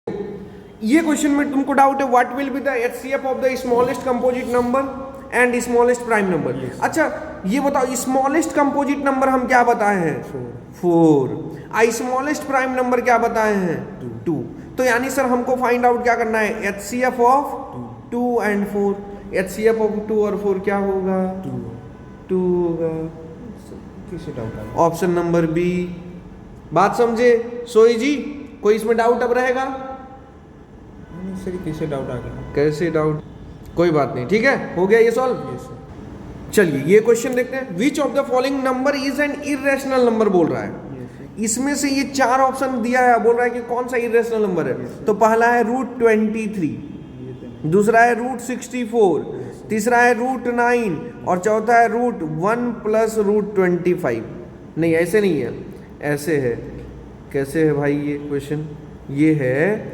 ये क्वेश्चन में तुमको डाउट है what will be the HCF of the smallest composite number and smallest prime number. अच्छा ये बताओ स्मॉलेस्ट कंपोजिट नंबर हम क्या बताए हैं? 4। स्मॉलेस्ट प्राइम नंबर क्या बताए हैं? 2। तो यानी सर हमको फाइंड आउट क्या करना है? HCF of 2 and 4। HCF of 2 और 4 क्या होगा? 2 होगा। Option number B. बात समझे सोई जी? कोई इसमें डाउट अब रहेगा? सर कैसे डाउट आ गया? कैसे डाउट? कोई बात नहीं, ठीक है, हो गया ये सॉल्व। चलिए ये क्वेश्चन देखते हैं। Which of the following number is an irrational number बोल रहा है। इसमें से ये 4 ऑप्शन दिया है, बोल रहा है कि कौन सा इरेशनल नंबर है। तो पहला है √23, दूसरा है √64, तीसरा है √9 और चौथा है √1 + √25। नहीं ऐसे नहीं है, ऐसे है। कैसे है भाई ये क्वेश्चन? ये है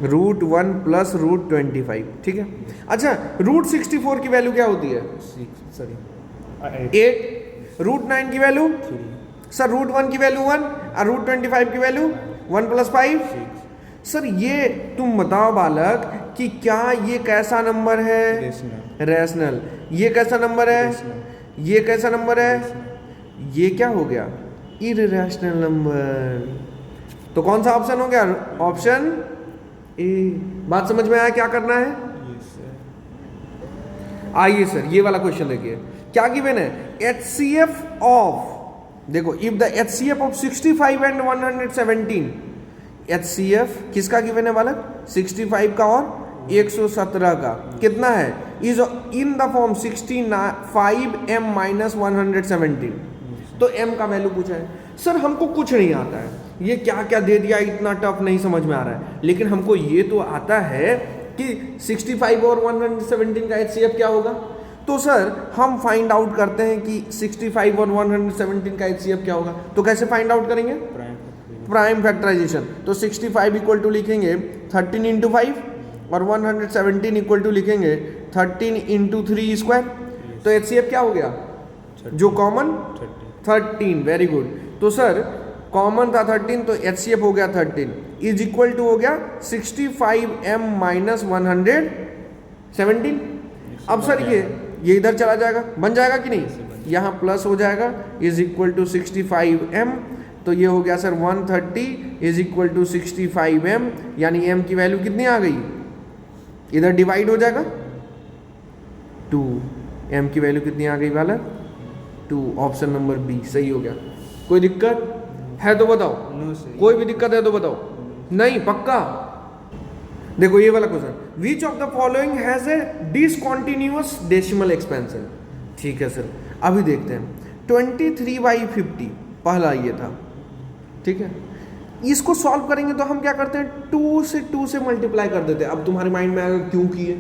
√1 + √25, ठीक है। अच्छा √64 की वैल्यू क्या होती है? 8। √9 की वैल्यू सर, √1 की वैल्यू 1 और √25 की वैल्यू 1 + 5। सर ये तुम बताओ बालक कि क्या ये कैसा नंबर है? रैशनल। ये कैसा नंबर है? ये कैसा नंबर है? ये क्या हो गया? Irrational number. तो कौन सा ऑप्शन हो गया? Option A. बात समझ में आया क्या करना है? आइए सर ये वाला क्वेश्चन देखिए, क्या गिवन है? एचसीएफ ऑफ, देखो if the HCF of 65 and 117, HCF किसका गिवन है बालक? 65 का और 117 का कितना है? Is in the form 65m - 117। तो m का वैल्यू पूछा है। सर हमको कुछ नहीं आता है, ये क्या क्या दे दिया, इतना टफ नहीं समझ में आ रहा है, लेकिन हमको ये तो आता है कि 65 और 117 का एचसीएफ क्या होगा। तो सर हम फाइंड आउट करते हैं कि 65 और 117 का एचसीएफ क्या होगा। तो कैसे फाइंड आउट करेंगे? Prime factorisation. तो 65 इक्वल टू लिखेंगे 13 × 5 और 117 इक्वल टू लिखेंगे 13 × 3 स्क्वायर। तो एचसीएफ क्या हो गया? जो कॉमन 13। Very good. तो सर कॉमन था 13, तो एचसीएफ हो गया 13 इज इक्वल टू हो गया 65m - 117। अब सर ये इधर चला जाएगा, बन जाएगा कि नहीं? यहाँ प्लस हो जाएगा, इज इक्वल टू 65m। तो ये हो गया sir 130 is equal to 65m, यानी m की वैल्यू कितनी आ गई? इधर डिवाइड हो जाएगा 2। m की वैल्यू कितनी आ गई वाला? 2। ऑप्शन नंबर बी सही हो गया। कोई दिक्कत है तो बताओ। कोई भी दिक्कत है तो बताओ। नहीं पक्का? देखो ये वाला question, which of the following has a discontinuous decimal expansion. ठीक है सर, अभी देखते हैं। 23/50 पहला ये था, ठीक है। इसको सॉल्व करेंगे तो हम क्या करते हैं? 2 से मल्टीप्लाई कर देते हैं। अब तुम्हारे माइंड में आएगा क्यों किए?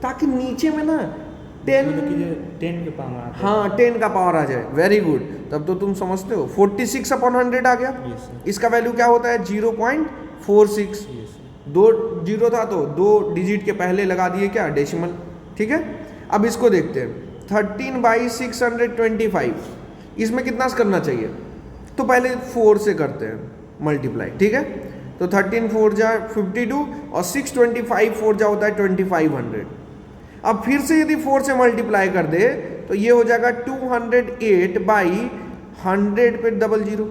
ताकि नीचे में ना 10 के पावर, हाँ 10 का पावर आ जाए। वेरी गुड, तब तो तुम समझते हो। 46/100 आ गया। इसका वैल्यू क्या होता है? 0.46। 2 जीरो था तो 2 डिजिट के पहले लगा दिए क्या? डेसिमल। ठीक है, अब इसको देखते हैं। 13/625 इसमें कितना करना चाहिए? तो पहले 4 से करते हैं मल्टीप्लाई, ठीक है। तो 13 4 जा 52 और 625 4 जा होता है 2500। अब फिर से यदि 4 से मल्टीप्लाई कर दे तो ये हो जाएगा 208/100 पे 00।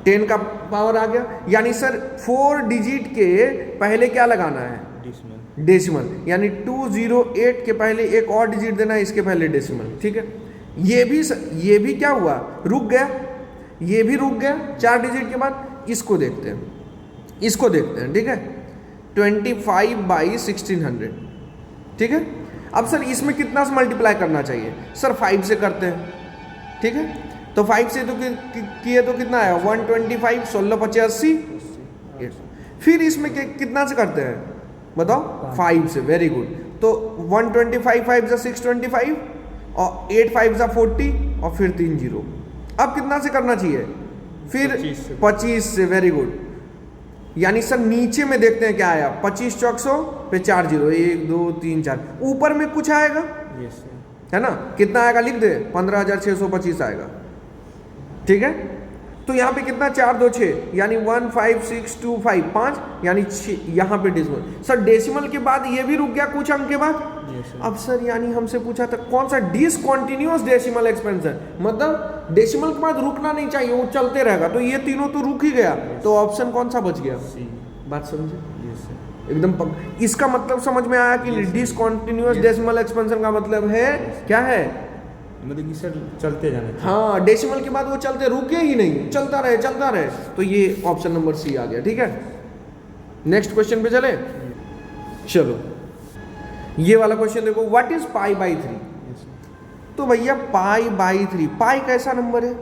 10 का पावर आ गया, यानी सर 4 डिजिट के पहले क्या लगाना है? डेसिमल। यानी 208 के पहले एक और डिजिट देना है, इसके पहले डेसिमल। ठीक है, ये भी क्या हुआ? रुक गया। ये भी रुक गया 4 डिजिट के बाद। इसको देखते हैं, ठीक है। 25/1600, ठीक है। अब सर इसमें कितना से मल्टीप्लाई करना चाहिए? सर 5 से करते हैं, ठीक है। तो 5 से तो किए तो कितना आया? 125, 16 5 80। फिर इसमें कितना से करते हैं बताओ? 5 से। Very good. तो 125 5 जा 625 और 8 5 जा 40 और फिर 3 0। अब कितना से करना चाहिए? फिर 25 से। Very good. यानी सर नीचे में देखते हैं क्या आया? 25 चौक 100 पे 4 0, 1 2 3 4। ऊपर में कुछ आएगा है ना? कितना आएगा लिख दे? 15,625 आएगा, ठीक है। तो यहाँ पे कितना 4 2 6 यानी 1 5 6 2 5 5 यानी 6 यहाँ पे डेसिमल। सर डेसिमल के बाद ये भी रुक गया कुछ अंक के बाद। अब सर यानी हमसे पूछा था कौन सा डिसकंटिन्यूअस डेसिमल एक्सपेंशन, मतलब डेसिमल के बाद रुकना नहीं चाहिए, वो चलते रहेगा। तो ये तीनों तो रुक ही गया, तो ऑप्शन कौन सा बच गया? बात समझे? एकदम इसका मतलब समझ में आया कि डिसकंटिन्यूअस डेसिमल एक्सपेंशन का मतलब है क्या है? मतलब कि सर चलते जाना चाहिए। हाँ, डेसिमल के बाद वो चलते, रुके ही नहीं, चलता रहे चलता रहे। तो ये ऑप्शन नंबर सी आ गया। ठीक है, नेक्स्ट क्वेश्चन पे चले। चलो ये वाला क्वेश्चन देखो, व्हाट इज पाई बाई 3? तो भैया पाई बाई 3, पाई कैसा नंबर है?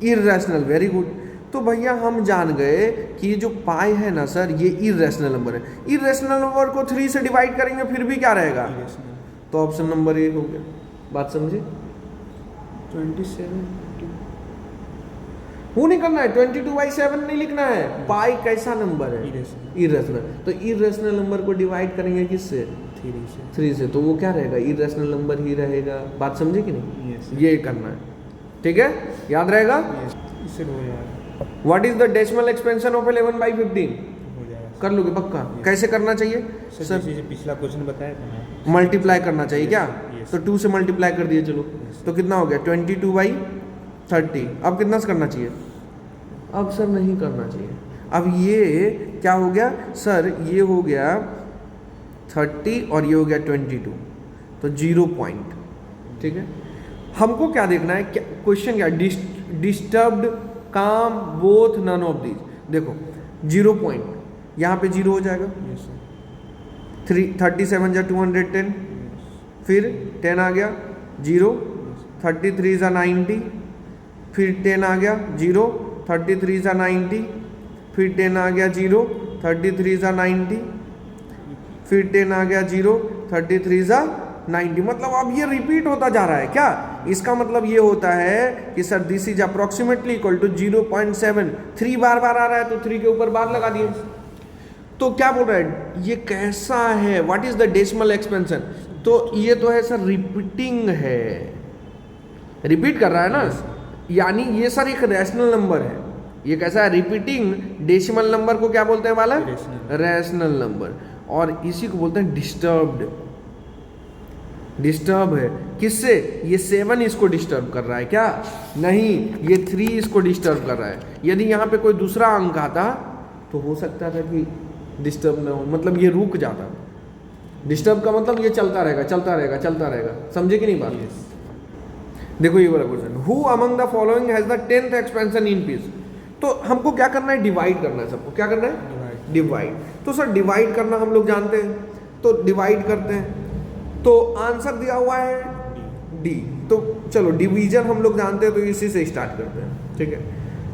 इर्रेशनल। Very good. तो भैया हम जान गए कि ये जो पाई है ना सर, ये इर्रेशनल नंबर है। इर्रेशनल नंबर को 3 से डिवाइड करेंगे फिर भी क्या रहेगा? तो ऑप्शन नंबर ए हो गया। बात समझे? 27 वो नहीं करना है, 22/7 नहीं लिखना है। पाई कैसा नंबर है? इरेशनल। तो इरेशनल नंबर को डिवाइड करेंगे किससे? 3 से। तो वो क्या रहेगा? इरेशनल नंबर ही रहेगा। बात समझे कि नहीं? ये करना है। ठीक है, याद रहेगा। इससे हो जाएगा। What is the decimal expansion of 11/15? हो जाएगा। कर लोगे पक्का? कैसे करना चाहिए सर? पिछला क्वेश्चन बताया था ना, मल्टीप्लाई करना चाहिए क्या? तो 2 से मल्टीप्लाई कर दिए। चलो तो कितना हो गया? 22/30। अब कितना से करना चाहिए? अब सर नहीं करना चाहिए। अब ये क्या हो गया सर? ये हो गया 30 और ये हो गया 22, तो 0 पॉइंट। ठीक है, हमको क्या देखना है? क्वेश्चन क्या? डिस्टर्ब्ड, काम, बोथ, नन ऑफ दीज। देखो 0 पॉइंट, यहाँ पे 0 हो जाएगा। 37 जा 210, फिर 10 आ गया 0, 33 जा 90, फिर 10 आ गया 0, 33 जा 90, फिर 10 आ गया 0, 33 जा 90, फिर 10 आ गया 0, 33 जा 90। मतलब अब ये रिपीट होता जा रहा है क्या? इसका मतलब ये होता है कि sir this is approximately equal to 0.7। 3 बार बार आ रहा है तो 3 के ऊपर बार लगा दिए। तो क्या बोल रहा है? ये कैसा है? What is the decimal expansion? तो ये तो है सर रिपीटिंग है, रिपीट कर रहा है ना, यानी ये सर एक रैशनल नंबर है। ये कैसा है? रिपीटिंग डेसिमल नंबर को क्या बोलते हैं बालक? Rational number. और इसी को बोलते हैं डिस्टर्ब्ड। डिस्टर्ब है किससे? ये 7 इसको डिस्टर्ब कर रहा है क्या? नहीं, ये 3 इसको डिस्टर्ब कर रहा है। यदि यहाँ पे कोई दूसरा अंक आता तो हो सकता था कि डिस्टर्ब ना हो, मतलब ये रुक जाता। डिस्टर्ब का मतलब ये चलता रहेगा चलता रहेगा चलता रहेगा। समझे कि नहीं बात? देखो ये वाला question, who among the following has the 10th expansion in peace? तो हमको क्या करना है? डिवाइड करना है सबको। क्या करना है? डिवाइड। तो सर डिवाइड करना हम लोग जानते हैं, तो डिवाइड करते हैं। तो आंसर दिया हुआ है डी, तो चलो डिवीजन हम लोग जानते हैं, तो इसी से स्टार्ट करते हैं। ठीक है,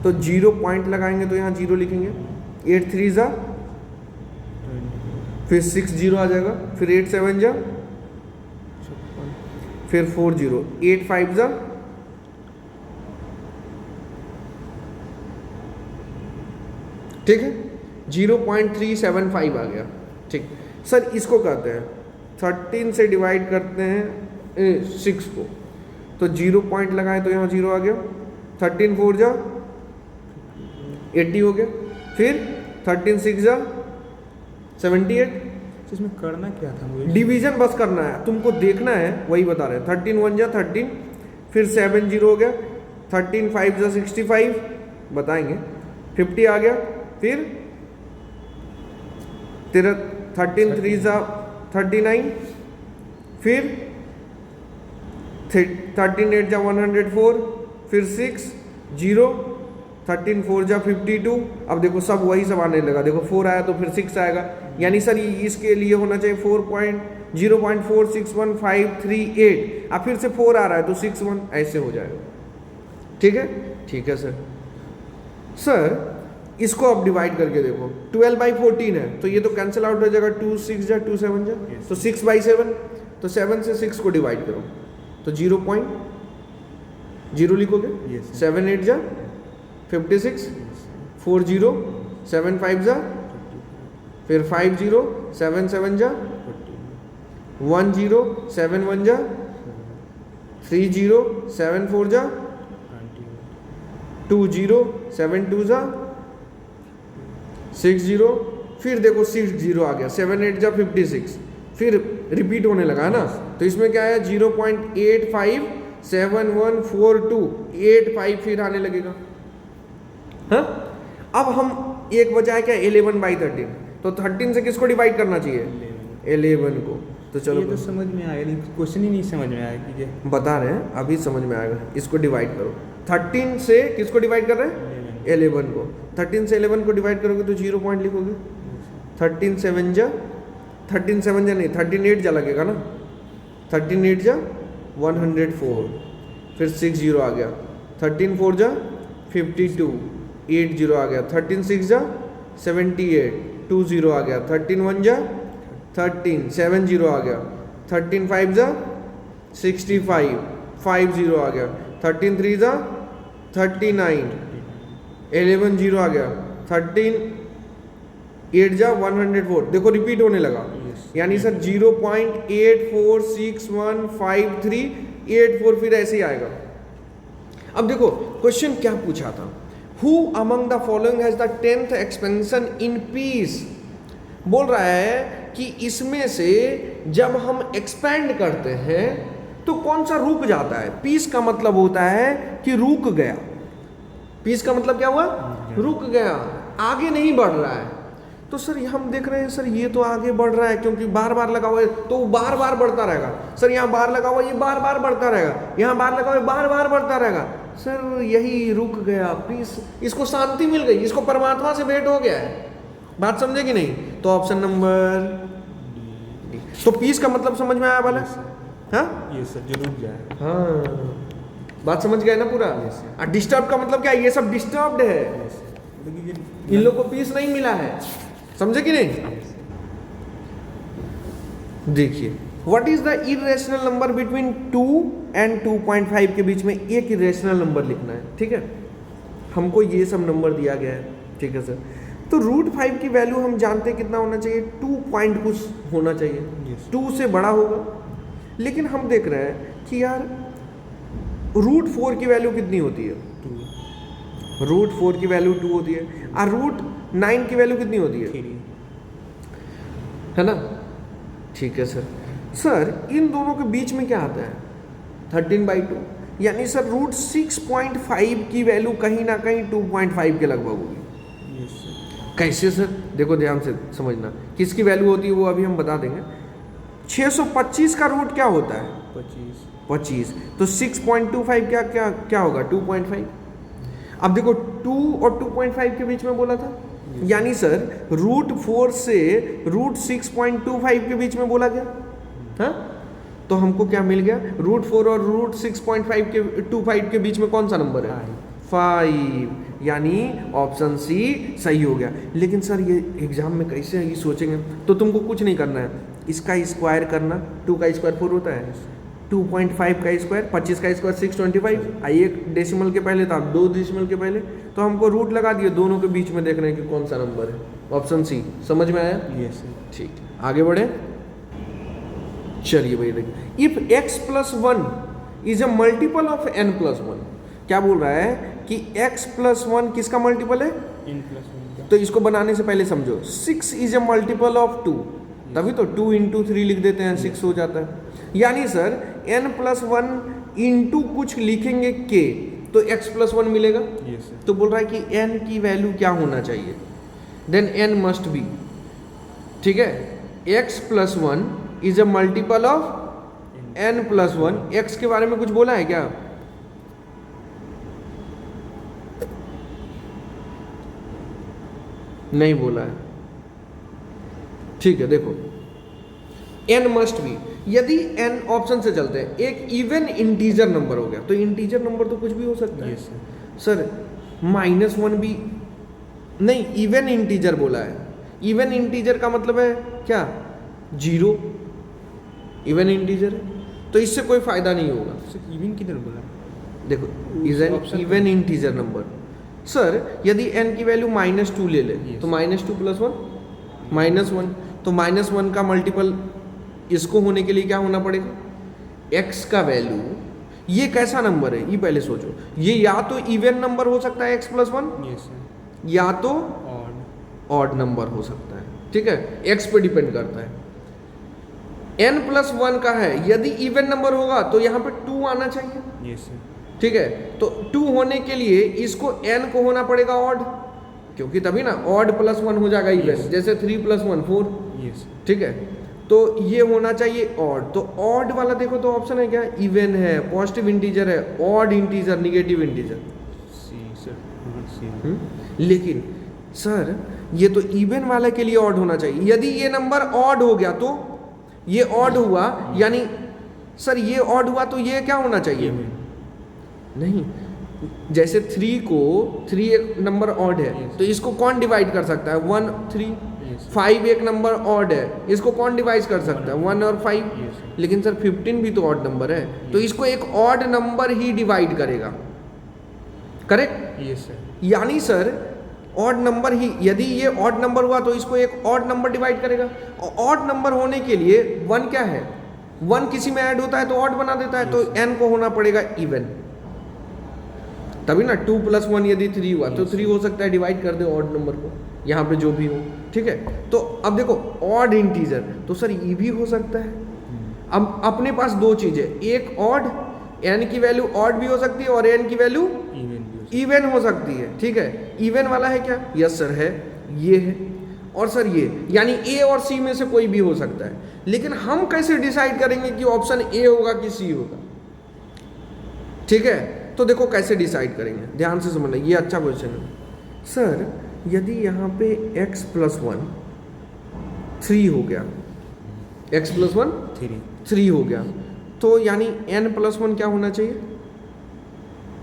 तो 0 पॉइंट लगाएंगे तो यहाँ 0 लिखेंगे। 8 3 जा, फिर 6 0 आ जाएगा, फिर 8 7 जा, फिर 4 0, 8 5 जा, ठीक है 0.375 आ गया। ठीक सर, इसको कहते हैं 13 से डिवाइड करते हैं 6 को, तो 0 पॉइंट लगाए तो यहाँ 0 आ गया। 13 4 जा 80 हो गया, फिर 13 6 जा 78। इसमें करना क्या था मुझे? डिवीजन बस करना है, तुमको देखना है, वही बता रहे हैं। 13 1 जा 13, फिर 7 0 हो गया, 13 5 जा 65 बताएंगे, 50 आ गया, फिर तेरा 13 3 जा 39, फिर 13 8 जा 104, फिर 6 0, 13 4 जा 52। अब देखो सब वही सब आने लगा, देखो 4 आया तो फिर 6 आएगा, यानी सर इसके लिए होना चाहिए 0.461538। अब फिर से 4 आ रहा है तो 6 1 ऐसे हो जाएगा। ठीक है, ठीक है सर। सर इसको अब डिवाइड करके देखो, 12/14 है तो ये तो कैंसिल आउट हो जाएगा। 2 6 जा 2 7 जा, तो 6/7, तो 7 से 6 को डिवाइड करो तो 0.0 लिखोगे। 7 8 जा 56, 4 0, 7 5 जा, फिर 5 0, 7 7 जा, 1 0, 7 1 जा, 3 0, 7 4 जा, 2 0, 7 2 जा 6 0, फिर देखो 6 0 आ गया, 7 8 जा 56, फिर रिपीट होने लगा है ना। तो इसमें क्या है 0.85714285 फिर आने लगेगा। हाँ, अब हम एक बचा है क्या 11/13, तो 13 से किसको डिवाइड करना चाहिए 11 को। तो चलो ये तो समझ में आया, लेकिन क्वेश्चन ही नहीं समझ में आया कि ये बता रहे हैं, अभी समझ में आएगा। इसको डिवाइड करो, 13 से किसको डिवाइड कर रहे हैं 11 को। 13 से 11 को डिवाइड करोगे तो 0 पॉइंट लिखोगे। 13 7 जा 13 7 जा नहीं 13 8 जा लगेगा ना, 13 8 जा 104, फिर 6 0 आ गया, 13 4 जा 52, 8 0 आ गया, 13 6 जा 78, 2 0 आ गया, 13 1 जा 13, 7 0 आ गया, 13 5 जा 65, 5 0 आ गया, 13 3 जा 39, 11 0 आ गया, 13 8 जा 104। देखो रिपीट होने लगा, यानी सर 0.84615384 फिर ऐसे ही आएगा। अब देखो क्वेश्चन क्या पूछा था, who among the following has the 10th expansion in peace. बोल रहा है कि इसमें से जब हम एक्सपेंड करते हैं तो कौन सा रुक जाता है। पीस का मतलब होता है कि रुक गया, पीस का मतलब क्या हुआ रुक गया, आगे नहीं बढ़ रहा है। तो सर हम देख रहे हैं सर ये तो आगे बढ़ रहा है क्योंकि बार बार लगा हुआ है तो बार बार बढ़ता रहेगा। सर यहाँ बार लगा हुआ ये बार बार बढ़ता रहेगा, यहाँ बार लगा हुआ बार बार बढ़ता रहेगा। सर यही रुक गया, पीस, इसको शांति मिल गई, इसको परमात्मा से भेंट हो गया है। बात समझे कि नहीं। तो ऑप्शन नंबर डी। तो पीस का मतलब समझ में आया वाला, हाँ ये सब जो रुक जाए। हाँ, बात समझ गए ना पूरा। डिस्टर्ब का मतलब क्या है, ये सब डिस्टर्ब्ड है, इन लोग को पीस नहीं मिला है, समझे कि नहीं। देखिए what is the irrational number between 2 and 2.5 के बीच में एक इरेशनल नंबर लिखना है, ठीक है। हमको ये सब नंबर दिया गया है, ठीक है सर। तो √5 की वैल्यू हम जानते हैं कितना होना चाहिए 2 पॉइंट कुछ होना चाहिए, 2 से बड़ा होगा। लेकिन हम देख रहे हैं कि यार √4 की वैल्यू कितनी होती है, √4 की वैल्यू 2 होती है, और √9 की वैल्यू कितनी होती है ना। ठीक है सर। सर इन दोनों के बीच में क्या आता है 13/2, यानी सर √6.5 की वैल्यू कहीं ना कहीं 2.5 के लगभग होगी। कैसे सर, देखो ध्यान से समझना, किसकी वैल्यू होती है वो अभी हम बता देंगे। 625 का रूट क्या होता है 25, तो 6.25 क्या क्या क्या होगा 2.5। अब देखो 2 और 2.5 के बीच में बोला था, यानी सर √4 से √6.25 के बीच में बोला गया, हाँ। तो हमको क्या मिल गया √4 और √6.25 के बीच में कौन सा नंबर है 5, यानी ऑप्शन सी सही हो गया। लेकिन सर ये एग्जाम में कैसे ये सोचेंगे, तो तुमको कुछ नहीं करना है, इसका स्क्वायर करना, 2 का स्क्वायर 4 होता है, 2.5 का स्क्वायर 25 का स्क्वायर 625, एक डेसिमल के पहले था 2 डेसिमल के पहले, तो हमको रूट लगा दिए, दोनों के बीच में देखना है कि कौन सा नंबर है। ऑप्शन सी समझ में आया। यस ठीक, आगे बढ़े। चलिए भाई देखिए, if x + 1 is a multiple of n+1, क्या बोल रहा है कि x + 1 किसका मल्टीपल है, n+1 तो इसको बनाने से पहले समझो 6 इज अ मल्टीपल ऑफ 2, तभी तो 2 × 3 लिख देते हैं, 6 हो जाता है। यानी सर n+1 इंटू कुछ लिखेंगे k, तो x + 1 मिलेगा। तो बोल रहा है कि n की वैल्यू क्या होना चाहिए, देन n मस्ट बी, ठीक है, x + 1 is a multiple of n+1। x के बारे में कुछ बोला है क्या, नहीं बोला है, ठीक है। देखो n मस्ट बी, यदि n ऑप्शन से चलते हैं, एक इवन इंटीजर नंबर हो गया, तो इंटीजर नंबर तो कुछ भी हो सकता है सर। -1 भी नहीं, इवन इंटीजर बोला है। इवन इंटीजर का मतलब है क्या 0, इवन इंटीजर है, तो इससे कोई फायदा नहीं होगा। इवन किधर बोला, देखो इवन इंटीजर नंबर सर, यदि n की वैल्यू -2 ले ले, तो -2 + 1 -1, तो -1 का मल्टीपल इसको होने के लिए क्या होना पड़ेगा, x का वैल्यू ये कैसा नंबर है ये पहले सोचो। ये या तो इवन नंबर हो सकता है x+1, यस सर। या तो ऑड। ऑड नंबर हो सकता है, ठीक है, x पे डिपेंड करता है। n+1 का है, यदि इवन नंबर होगा तो यहाँ पे 2 आना चाहिए, यस सर। ठीक है। तो 2 होने के लिए इसको n को होना पड़ेगा ऑड, क्योंकि तभी ना ऑड +1 हो जाएगा इवन, Yes. जैसे 3+1 4, यस। ठीक है। तो ये होना चाहिए ऑड। तो ऑड वाला देखो तो ऑप्शन है क्या, इवन है, पॉजिटिव इंटीजर है, ऑड इंटीजर, निगेटिव इंटीजर। सी सर, हाँ सी। लेकिन सर ये तो इवन वाले के लिए ऑड होना चाहिए। यदि ये नंबर ऑड हो गया तो ये ऑड हुआ, यानी सर ये ऑड हुआ तो ये क्या होना चाहिए, नहीं। जैसे 3 को 3 एक नंबर ऑड है, Yes. तो इसको कौन डिवाइड कर सकता है, 1 3। Yes. 5 एक नंबर ऑड है, इसको कौन डिवाइड कर सकता है, 1 और 5। Yes. लेकिन सर 15 भी तो ऑड नंबर है, तो इसको एक ऑड नंबर ही डिवाइड करेगा, करेक्ट। Yes sir. यानी सर ऑड नंबर ही, यदि ये ऑड नंबर हुआ तो इसको एक ऑड नंबर डिवाइड करेगा। और ऑड नंबर होने के लिए 1 क्या है, 1 किसी में ऐड होता है तो ऑड बना देता है, तो n को होना पड़ेगा इवन, तभी ना 2+1 यदि 3 हुआ तो 3 हो सकता है, डिवाइड कर दे ऑड नंबर को, यहाँ पे जो भी हो, ठीक है। तो अब देखो ऑड इंटीजर, तो सर ये भी हो सकता है। अब अपने पास दो चीजें, एक ऑड, n की वैल्यू ऑड भी हो सकती है और n की वैल्यू इवन हो सकती है, ठीक है। इवन वाला है क्या, यस सर है, ये है, और सर ये, यानी a और c में से कोई भी हो सकता है। लेकिन हम कैसे डिसाइड करेंगे कि ऑप्शन a होगा कि c होगा, ठीक है। तो देखो कैसे डिसाइड करेंगे, ध्यान से समझना, ये अच्छा क्वेश्चन है। सर यदि यहाँ पे x+1 3 हो गया, x+1 3 हो गया, तो यानी n+1 क्या होना चाहिए,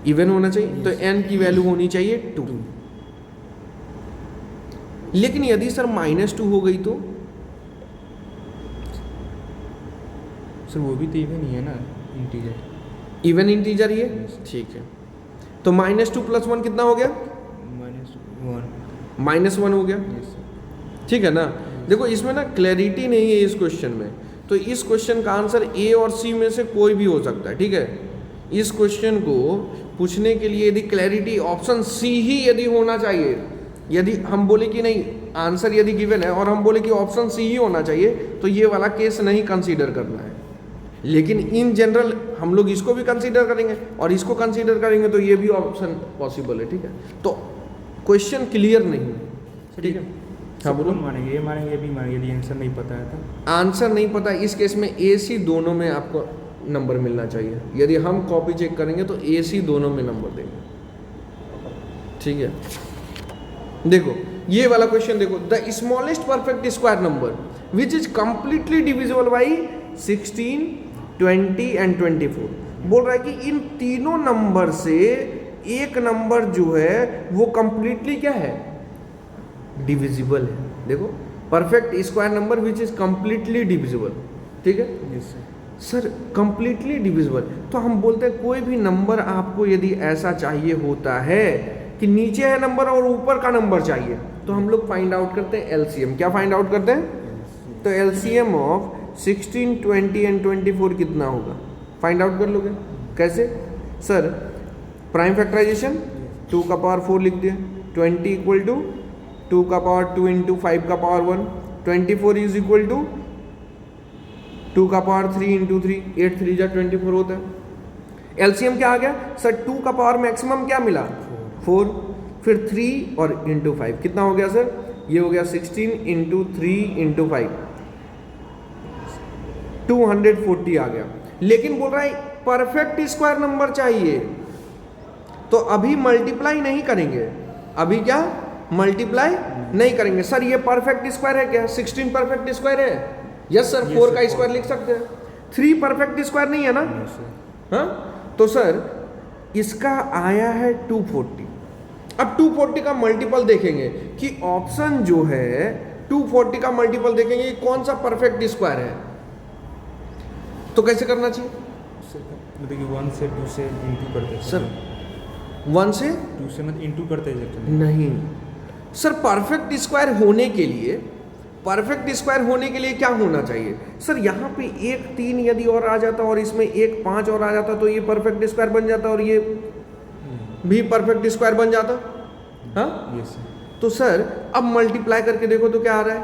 इवन होना चाहिए। तो n की वैल्यू होनी चाहिए 2। लेकिन यदि सर -2 हो गई तो सर वो भी तो इवन ही है ना, इंटीजर। इवन इंटीजर ये, Yes. ठीक है। तो -2 + 1 कितना हो गया, -1 हो गया, यस सर। ठीक है ना। देखो इसमें ना क्लैरिटी नहीं है इस क्वेश्चन में, तो इस क्वेश्चन का आंसर ए और सी में से कोई भी हो सकता है, ठीक है। इस क्वेश्चन को पूछने के लिए यदि क्लैरिटी ऑप्शन सी ही यदि होना चाहिए, यदि हम बोले कि नहीं आंसर यदि गिवन है और हम बोले कि ऑप्शन सी ही होना चाहिए, तो ये वाला केस नहीं कंसीडर करना है। लेकिन इन जनरल हम लोग इसको भी कंसीडर करेंगे और इसको कंसीडर करेंगे, तो ये भी ऑप्शन पॉसिबल है, ठीक है। तो क्वेश्चन क्लियर नहीं है, ठीक है। हाँ बोलो। मानेंगे, ये मानेंगे, ये भी मानेंगे, यदि आंसर नहीं पता है तो। आंसर नहीं पता, इस केस में ए सी दोनों में आपको नंबर मिलना चाहिए। यदि हम कॉपी चेक करेंगे तो ए सी दोनों में नंबर देंगे, ठीक है। देखो ये वाला क्वेश्चन देखो, the smallest perfect square number which is completely divisible by 16, 20 and 24। बोल रहा है कि इन तीनों नंबर से एक नंबर जो है वो कंप्लीटली क्या है, डिविजिबल है। देखो perfect square number which is completely divisible, ठीक है। Yes sir. Sir completely divisible, तो हम बोलते हैं कोई भी नंबर आपको यदि ऐसा चाहिए होता है कि नीचे है नंबर और ऊपर का नंबर चाहिए, तो हम लोग फाइंड आउट करते हैं एलसीएम। क्या फाइंड आउट करते हैं, तो एलसीएम ऑफ 16, 20 एंड 24 कितना होगा, फाइंड आउट कर लोगे। कैसे सर, प्राइम फैक्टराइजेशन 2 का पावर 4 लिख दिया, 20 इक्वल टू 2 का पावर 2 इंटू 5 का पावर 1, 24 इज इक्वल टू 2 का पावर 3 इंटू 3, 8 3 जा 24 होता है। एलसीएम क्या आ गया सर, 2 का पावर मैक्सिमम क्या मिला 4, फिर 3 और इंटू 5 कितना हो गया सर, ये हो गया 16 इंटू 3 इंटू 5, 240 आ गया। लेकिन बोल रहा है परफेक्ट स्क्वायर नंबर चाहिए, तो अभी मल्टीप्लाई नहीं करेंगे, अभी क्या मल्टीप्लाई नहीं करेंगे। सर ये परफेक्ट स्क्वायर है क्या, 16 परफेक्ट स्क्वायर है, यस सर। 4 का स्क्वायर लिख सकते हैं, 3 परफेक्ट स्क्वायर नहीं है ना, हाँ। तो सर इसका आया है 240। अब 240 का मल्टीपल देखेंगे कि ऑप्शन जो है 240 का मल्टीपल देखेंगे कि कौन सा परफेक्ट स्क्वायर है, तो कैसे करना चाहिए मतलब कि 1 से 2 से इंटू करते सर, 1 से 2 से मतलब इंटू करते हैं नहीं सर, परफेक्ट स्क्वायर होने के लिए परफेक्ट स्क्वायर होने के लिए क्या होना चाहिए सर? यहाँ पे 1 3 यदि और आ जाता और इसमें 1 5 और आ जाता तो ये परफेक्ट स्क्वायर बन जाता और ये भी परफेक्ट स्क्वायर बन जाता। हाँ यस सर। तो सर अब मल्टीप्लाई करके देखो तो क्या आ रहा है?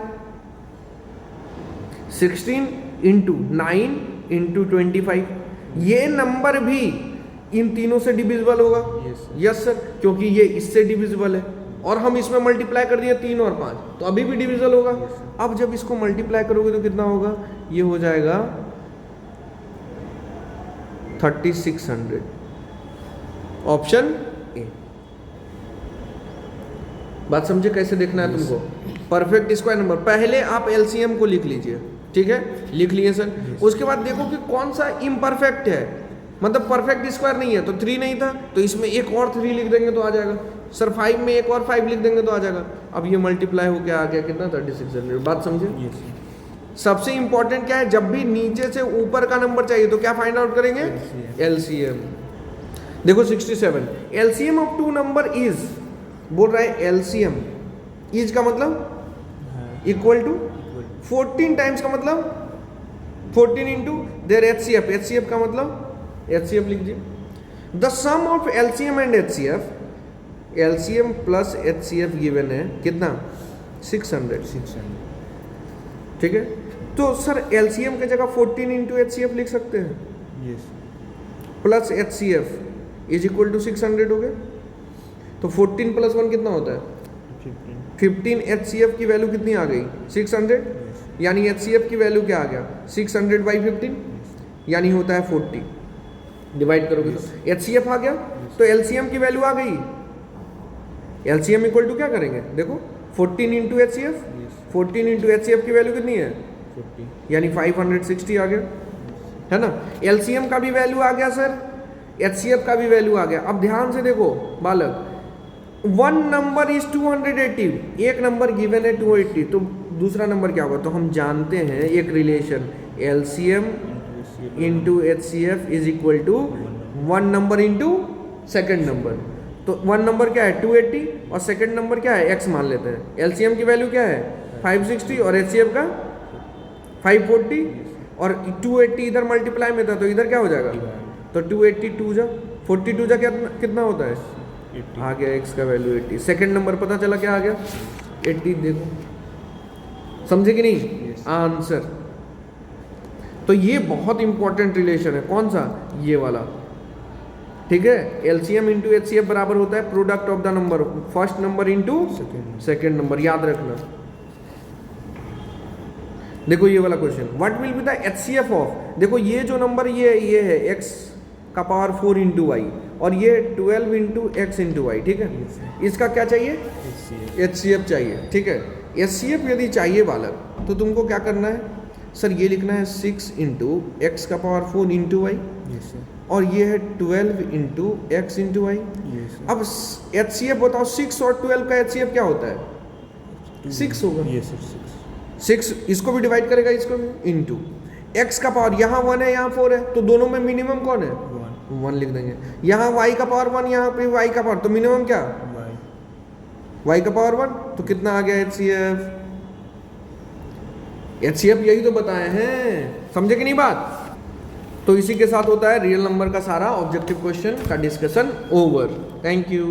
16 इंटू 9 इंटू 25। ये नंबर भी इन तीनों से डिविजिबल होगा। यस सर, क्योंकि ये इससे डिविजिबल है और हम इसमें मल्टीप्लाई कर दिए 3 और 5 तो अभी भी डिविजिबल होगा। अब जब इसको मल्टीप्लाई करोगे तो कितना होगा? ये हो जाएगा 3600। Option A. बात समझे कैसे देखना है तुमको? परफेक्ट स्क्वायर नंबर पहले आप एलसीएम को लिख लीजिए, ठीक है? लिख लिए सर। उसके बाद देखो कि कौन सा इम्परफेक्ट है, मतलब परफेक्ट स्क्वायर नहीं है तो 3 नहीं था तो इसमें एक और 3 लिख देंगे तो आ जाएगा। सर 5 में एक और 5 लिख देंगे तो आ जाएगा। अब ये मल्टीप्लाई हो गया, आ गया कितना? 3600। बात समझे? सबसे इंपॉर्टेंट क्या है? जब भी नीचे से ऊपर का नंबर चाहिए तो क्या फाइंड आउट करेंगे? एलसीएम। देखो 67, एलसीएम ऑफ 2 नंबर इज, बोल रहा है एलसीएम इज का मतलब इक्वल टू 14 टाइम्स का मतलब 14 इंटू देयर एचसीएफ। एचसीएफ का मतलब एचसीएफ लिखिए। The sum of LCM and HCF, LCM plus HCF given है कितना? 600। ठीक है, तो सर एलसीएम की जगह 14 इंटू एचसीएफ लिख सकते हैं। Yes. Plus HCF is equal to 600 हो गया। तो 14 प्लस 1 कितना होता है? 15। एचसीएफ की वैल्यू कितनी आ गई? 600। यानी एचसीएफ की वैल्यू क्या आ गया? 600 बाई 15 यानी होता है 40। डिवाइड करोगे तो एचसीएफ आ गया। तो एलसीएम की वैल्यू आ गई। एलसीएम इक्वल टू क्या करेंगे? देखो 14 इंटू एचसीएफ, 14 इंटू एचसीएफ की वैल्यू कितनी है? 40 यानी 560 आ गया, है ना? एलसीएम का भी वैल्यू आ गया सर, एचसीएफ का भी वैल्यू आ गया। अब ध्यान से देखो बालक, 1 नंबर इज 280, एक नंबर गिवन है 280, तो दूसरा नंबर क्या होगा? तो हम जानते हैं एक relation, LCM into HCF is equal to 1 number into second number. तो 1 नंबर क्या है? 280 और सेकेंड नंबर क्या है? x मान लेते हैं। एलसीएम की वैल्यू क्या है? 560 और एचसीएफ का 540 और 280 इधर मल्टीप्लाई में था तो इधर क्या हो जाएगा? तो 282 जा 42 जा कितना होता है? 80। आ गया x का वैल्यू 80। सेकंड नंबर पता चला क्या आ गया? 80। देखो समझे कि नहीं? आंसर। तो ये बहुत इंपॉर्टेंट रिलेशन है। कौन सा? ये वाला, ठीक है? एलसीएम इंटू एचसीएफ बराबर होता है product of the number, first number into second number. याद रखना। देखो ये वाला question, what will be the HCF of, देखो ये जो नंबर ये है x का पावर 4 इंटू वाई और ये 12 इंटू एक्स इंटू वाई, ठीक है? इसका क्या चाहिए? एचसीएफ चाहिए, ठीक है? एचसीएफ यदि चाहिए बालक तो तुमको क्या करना है सर? ये लिखना है 6 इंटू एक्स का पावर 4 इंटू वाई और ये है 12 इंटू एक्स इंटू वाई। अब एचसीएफ बताओ, 6 और 12 का एचसीएफ क्या होता है? 6 होगा। 6 इसको भी डिवाइड करेगा, इसको भी, इंटू एक्स का पावर, यहाँ 1 है यहाँ 4 है तो दोनों में मिनिमम कौन है? 1 लिख देंगे। यहाँ y का पावर 1, यहाँ पे y का पावर, तो मिनिमम क्या? y का पावर 1। तो कितना आ गया एचसीएफ? एचसीएफ यही तो बताए हैं, समझे कि नहीं बात? तो इसी के साथ होता है रियल नंबर का सारा ऑब्जेक्टिव क्वेश्चन का डिस्कशन ओवर। Thank you.